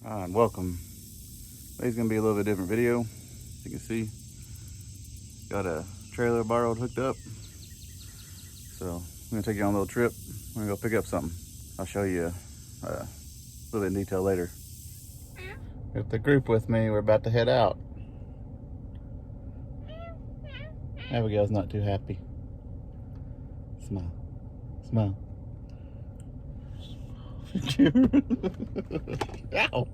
And welcome. Today's gonna be a little bit different video. As you can see, got a trailer borrowed hooked up. So I'm gonna take you on a little trip. We're gonna go pick up something. I'll show you a little bit in detail later. Got the group with me. We're about to head out. Abigail's not too happy. Smile. Smile. Ow.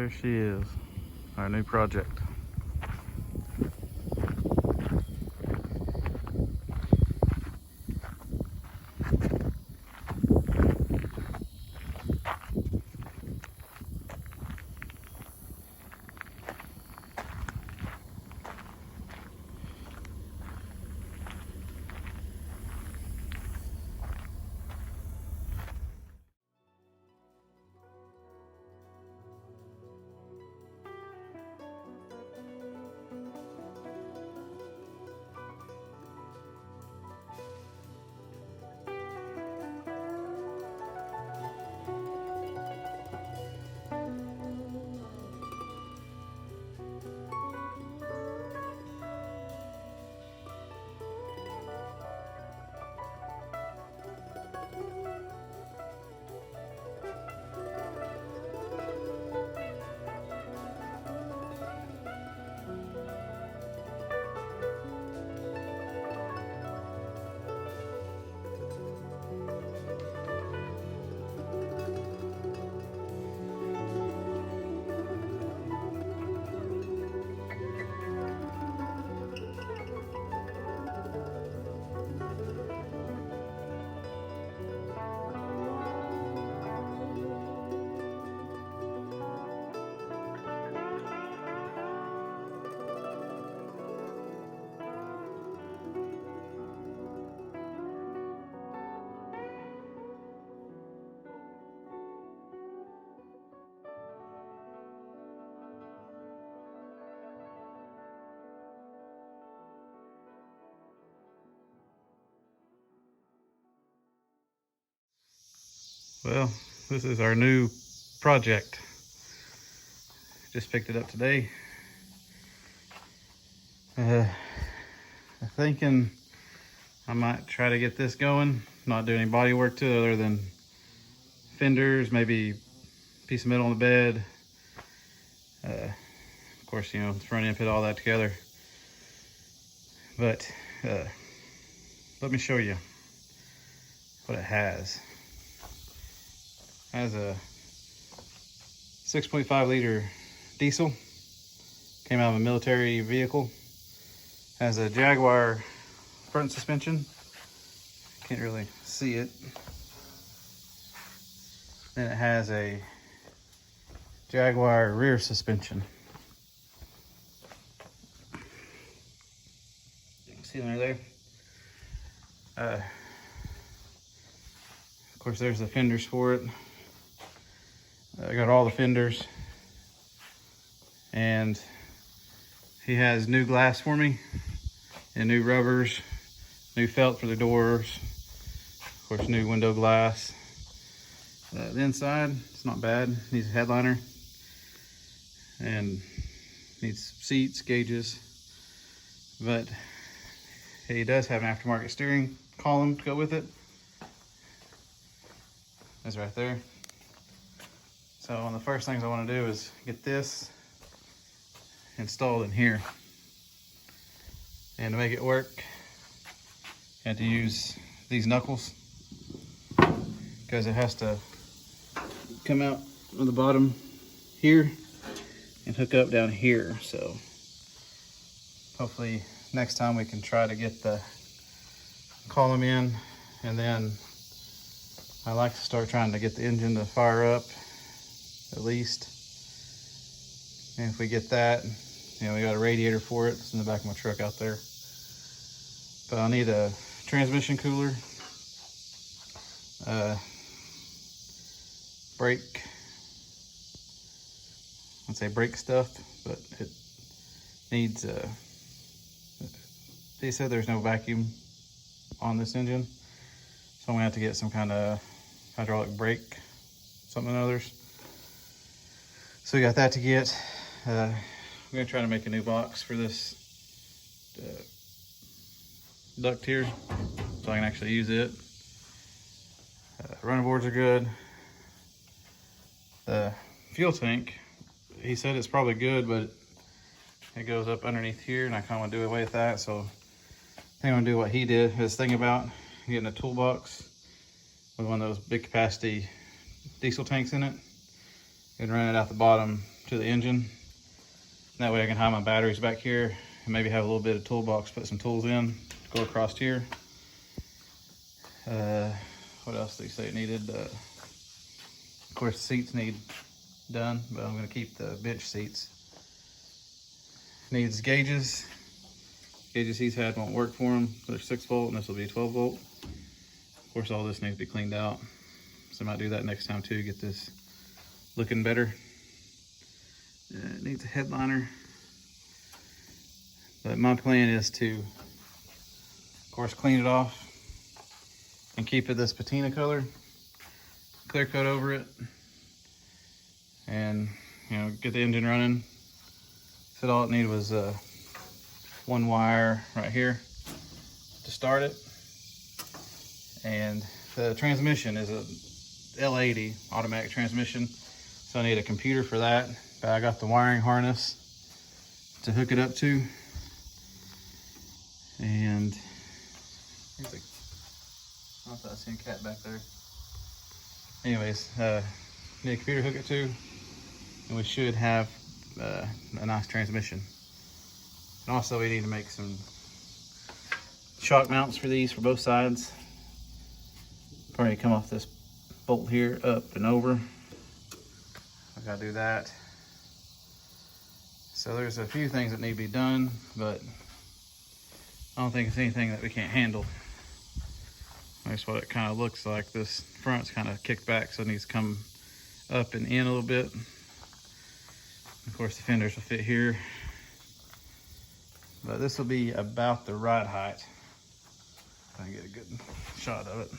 There she is, our new project. Well, this is our new project. Just picked it up today. I'm thinking I might try to get this going, not do any body work to it other than fenders, maybe a piece of metal on the bed. Of course, you know, front end, put all that together. But let me show you what it has. It has a 6.5 liter diesel. Came out of a military vehicle. Has a Jaguar front suspension. Can't really see it. Then it has a Jaguar rear suspension. You can see them there. Of course, there's the fenders for it. I got all the fenders, and he has new glass for me and new rubbers, new felt for the doors, of course new window glass. The inside, it's not bad. Needs a headliner and needs seats, gauges, but he does have an aftermarket steering column to go with it. That's right there. So one of the first things I want to do is get this installed in here. And to make it work, I had to use these knuckles because it has to come out on the bottom here and hook up down here. So hopefully next time we can try to get the column in, and then I like to start trying to get the engine to fire up at least. And if we get that, you know, we got a radiator for it. It's in the back of my truck out there. But I'll need a transmission cooler, brake, I'd say brake stuff, but it needs, they said there's no vacuum on this engine. So I'm gonna have to get some kind of hydraulic brake, something or others. So we got that to get. I'm gonna try to make a new box for this duct here, so I can actually use it. Running boards are good. The fuel tank, he said it's probably good, but it goes up underneath here, and I kind of want to do away with that. So I think I'm gonna do what he did. His thing about getting a toolbox with one of those big capacity diesel tanks in it and run it out the bottom to the engine. That way I can hide my batteries back here and maybe have a little bit of toolbox, put some tools in, go across here. What else did he say it needed? Of course, the seats need done, but I'm gonna keep the bench seats. Needs gauges. Gauges he's had won't work for him. They're 6 volt and this will be 12 volt. Of course, all this needs to be cleaned out. So I might do that next time too, get this looking better. It needs a headliner. But my plan is to, of course, clean it off and keep it this patina color, clear coat over it, and get the engine running. So all it needed was one wire right here to start it, and the transmission is a L80 automatic transmission, so I need a computer for that. But I got the wiring harness to hook it up to, and here's a, I thought I seen a cat back there. Anyways, need a computer to hook it to, and we should have a nice transmission. And also we need to make some shock mounts for these for both sides. Probably come off this bolt here, up and over. I gotta do that. So there's a few things that need to be done, but I don't think it's anything that we can't handle. That's what it kind of looks like. This front's kind of kicked back, so it needs to come up and in a little bit. Of course, the fenders will fit here. But this will be about the right height. If I can get a good shot of it.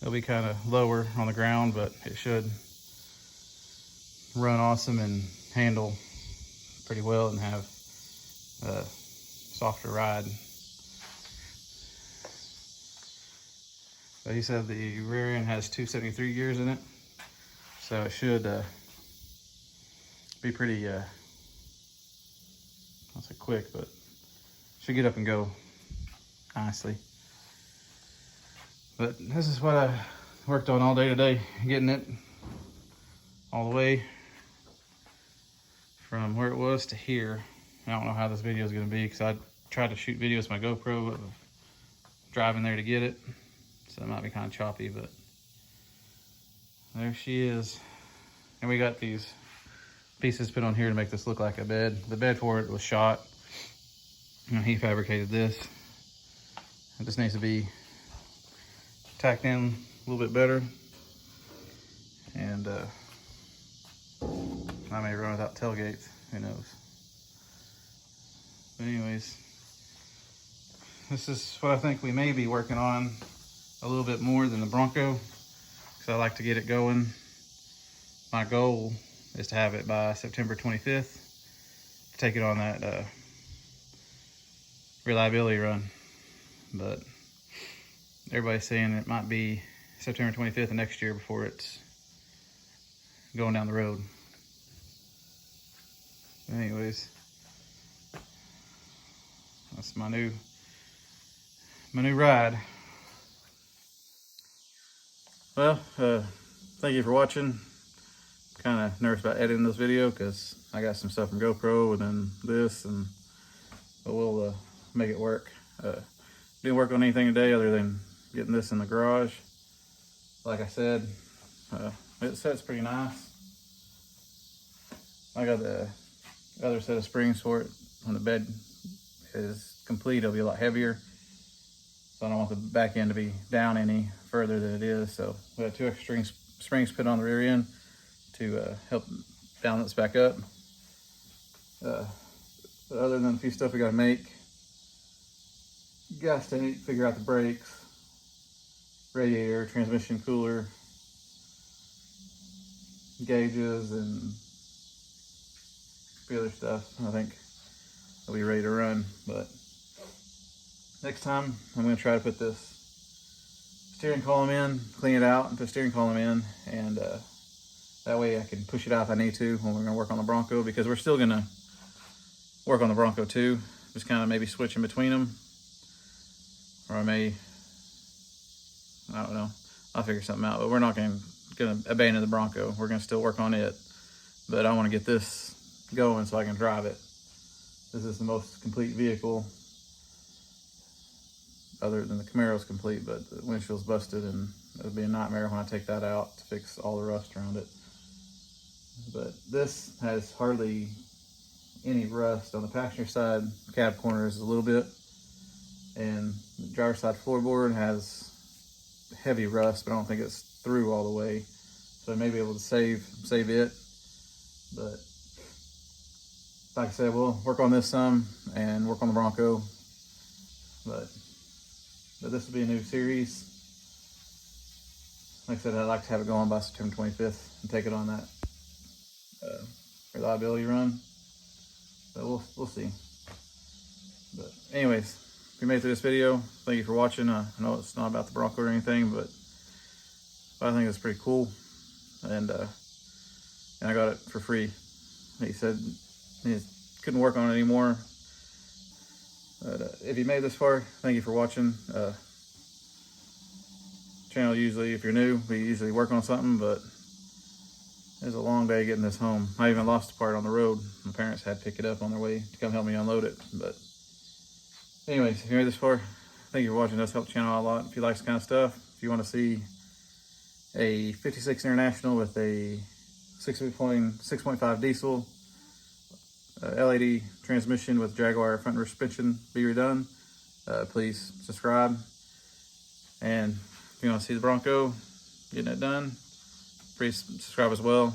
It'll be kind of lower on the ground, but it should run awesome and handle pretty well and have a softer ride. But he said the rear end has 273 gears in it, so it should be pretty, I'll say quick, but should get up and go nicely. But this is what I worked on all day today, getting it all the way from where it was to here. I don't know how this video is going to be because I tried to shoot videos with my GoPro of driving there to get it. So it might be kind of choppy, but there she is. And we got these pieces put on here to make this look like a bed. The bed for it was shot, and he fabricated this. It just needs to be tacked in a little bit better. And I may run without tailgates, who knows. But anyways, this is what I think we may be working on a little bit more than the Bronco, because I like to get it going. My goal is to have it by September 25th, to take it on that reliability run. But everybody's saying it might be September 25th of next year before it's going down the road. Anyways, that's my new ride. Well, thank you for watching. Kind of nervous about editing this video because I got some stuff from GoPro and then this, but we'll make it work. Didn't work on anything today other than getting this in the garage. Like I said, it sets pretty nice. I got the other set of springs for it. When the bed is complete, it'll be a lot heavier. So I don't want the back end to be down any further than it is. So we have 2 extra springs put on the rear end to help balance back up. But other than a few stuff we gotta make, gas tank, figure out the brakes, radiator, transmission cooler, gauges, and a few other stuff. I think I'll be ready to run. But next time I'm going to try to put this steering column in, clean it out, and put steering column in, and that way I can push it out if I need to when we're going to work on the Bronco, because we're still going to work on the Bronco too. Just kind of maybe switching between them, or I don't know, I'll figure something out. But we're not going to abandon the Bronco. We're going to still work on it, but I want to get this going so I can drive it. This is the most complete vehicle, other than the Camaro's complete, but the windshield's busted, and it'll be a nightmare when I take that out to fix all the rust around it. But this has hardly any rust. On the passenger side, cab corners a little bit, and the driver's side floorboard has heavy rust, but I don't think it's through all the way, so I may be able to save it. But like I said, we'll work on this some and work on the Bronco, but this will be a new series. Like I said, I'd like to have it going by September 25th and take it on that reliability run, but we'll see. But anyways, if you made it through this video, thank you for watching. I know it's not about the Bronco or anything, but I think it's pretty cool, and I got it for free. He said he couldn't work on it anymore. But if you made this far, thank you for watching. Channel, usually, if you're new, we usually work on something, but it was a long day getting this home. I even lost a part on the road. My parents had to pick it up on their way to come help me unload it. But anyways, if you made this far, thank you for watching. It does help the channel out a lot. If you like this kind of stuff, if you want to see a 56 International with a 6.5 diesel, LAD transmission with Jaguar front and rear suspension be redone, please subscribe. And if you want to see the Bronco getting it done, please subscribe as well.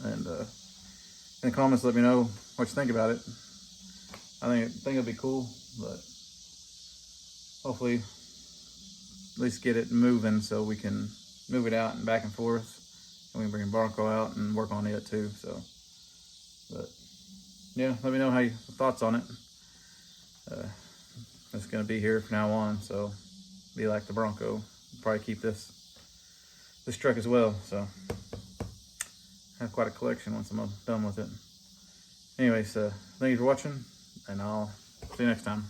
And in the comments, let me know what you think about it. I think it'll be cool, but hopefully at least get it moving so we can move it out and back and forth, and we can bring Bronco out and work on it too. So, but yeah, let me know how your thoughts on it. It's gonna be here from now on, so be like the Bronco. Probably keep this truck as well. So I have quite a collection once I'm done with it. Anyways, thank you for watching, and I'll see you next time.